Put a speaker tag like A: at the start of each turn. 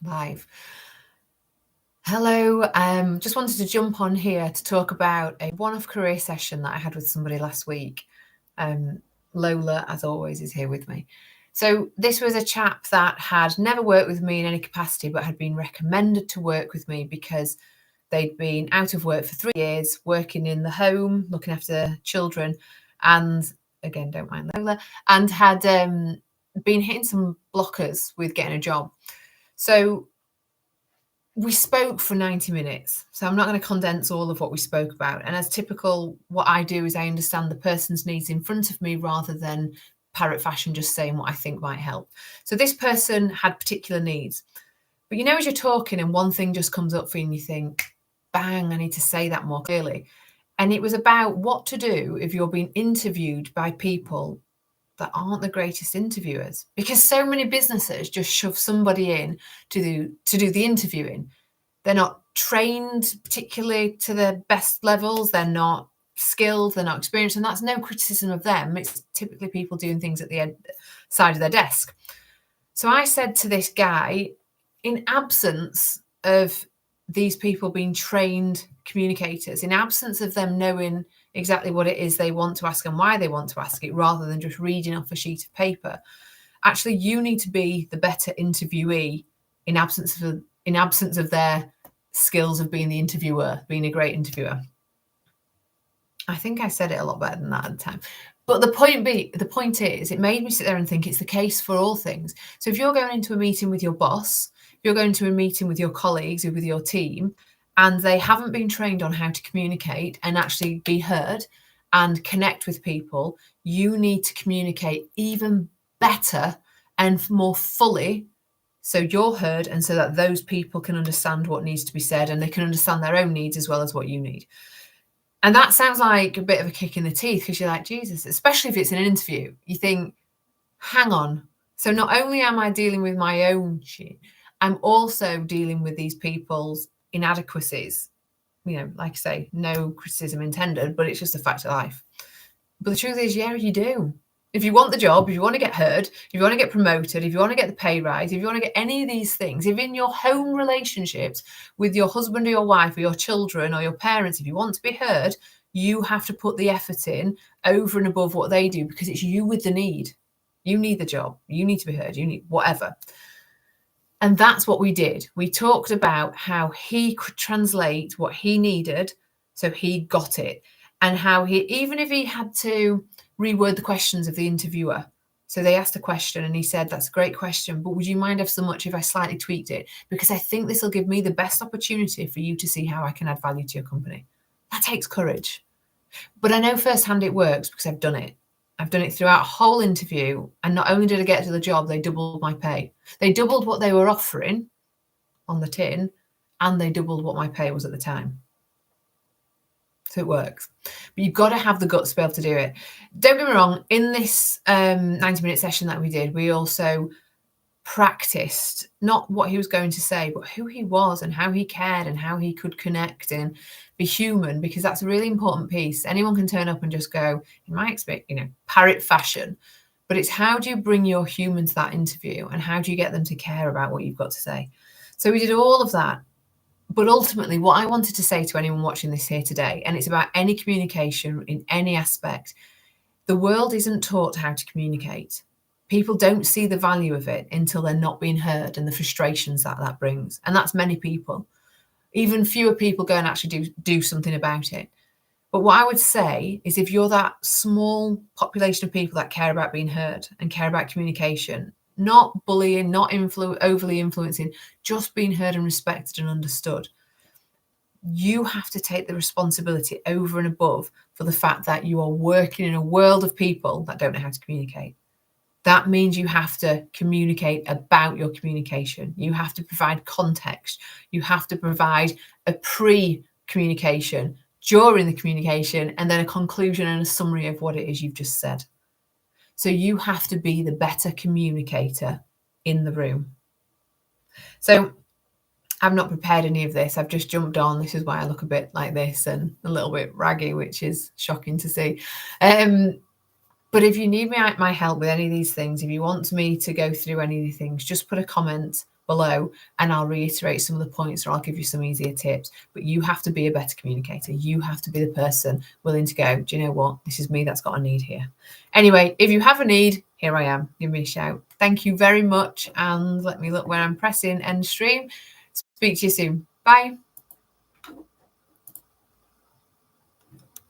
A: Live. Hello, just wanted to jump on here to talk about a one-off career session that I had with somebody last week. Lola, as always, is here with me. So this was a chap that had never worked with me in any capacity, but had been recommended to work with me because they'd been out of work for 3 years, working in the home, looking after children, and again, don't mind Lola, and had been hitting some blockers with getting a job. So we spoke for 90 minutes. So I'm not going to condense all of what we spoke about. And as typical, what I do is I understand the person's needs in front of me rather than parrot fashion just saying what I think might help. So this person had particular needs. But you know, as you're talking and one thing just comes up for you and you think, bang, I need to say that more clearly. And it was about what to do if you're being interviewed by people that aren't the greatest interviewers, because so many businesses just shove somebody in to do the interviewing. They're not trained particularly to the best levels. They're not skilled. They're not experienced. And that's no criticism of them. It's typically people doing things at the side of their desk. So I said to this guy, in absence of these people being trained communicators, in absence of them knowing exactly what it is they want to ask and why they want to ask it, rather than just reading off a sheet of paper, actually you need to be the better interviewee in absence of their skills of being the interviewer, being a great interviewer. I think I said it a lot better than that at the time. But the point is, it made me sit there and think it's the case for all things. So if you're going into a meeting with your boss, if you're going to a meeting with your colleagues or with your team, and they haven't been trained on how to communicate and actually be heard and connect with people, you need to communicate even better and more fully so you're heard and so that those people can understand what needs to be said and they can understand their own needs as well as what you need. And that sounds like a bit of a kick in the teeth because you're like, Jesus, especially if it's in an interview, you think, hang on. So not only am I dealing with my own shit, I'm also dealing with these people's inadequacies. You know, like I say, no criticism intended, but it's just a fact of life. But the truth is, yeah, you do. If you want the job, if you want to get heard, if you want to get promoted, if you want to get the pay rise, if you want to get any of these things, if in your home relationships with your husband or your wife or your children or your parents, if you want to be heard, you have to put the effort in over and above what they do because it's you with the need. You need the job. You need to be heard. You need whatever. And that's what we did. We talked about how he could translate what he needed so he got it. And how he, even if he had to reword the questions of the interviewer. So they asked a question and he said, that's a great question, but would you mind ever so much if I slightly tweaked it? Because I think this will give me the best opportunity for you to see how I can add value to your company. That takes courage. But I know firsthand it works because I've done it. I've done it throughout a whole interview. And not only did I get to the job, they doubled my pay. They doubled what they were offering on the tin and they doubled what my pay was at the time. So it works. But you've got to have the guts to be able to do it. Don't get me wrong, in this 90-minute session that we did, we also practiced not what he was going to say, but who he was and how he cared and how he could connect and be human, because that's a really important piece. Anyone can turn up and just go, in my experience, parrot fashion. But it's how do you bring your human to that interview and how do you get them to care about what you've got to say? So we did all of that. But ultimately, what I wanted to say to anyone watching this here today, and it's about any communication in any aspect, the world isn't taught how to communicate. People don't see the value of it until they're not being heard and the frustrations that brings. And that's many people. Even fewer people go and actually do something about it. But what I would say is if you're that small population of people that care about being heard and care about communication, not bullying, not overly influencing, just being heard and respected and understood, you have to take the responsibility over and above for the fact that you are working in a world of people that don't know how to communicate. That means you have to communicate about your communication. You have to provide context. You have to provide a pre-communication, during the communication, and then a conclusion and a summary of what it is you've just said. So you have to be the better communicator in the room. So I've not prepared any of this. I've just jumped on. This is why I look a bit like this and a little bit raggy, which is shocking to see. But if you need my help with any of these things, if you want me to go through any of these things, just put a comment below and I'll reiterate some of the points, or I'll give you some easier tips. But you have to be a better communicator. You have to be the person willing to go, do you know what? This is me that's got a need here. Anyway, if you have a need, here I am. Give me a shout. Thank you very much. And let me look where I'm pressing end stream. Speak to you soon. Bye.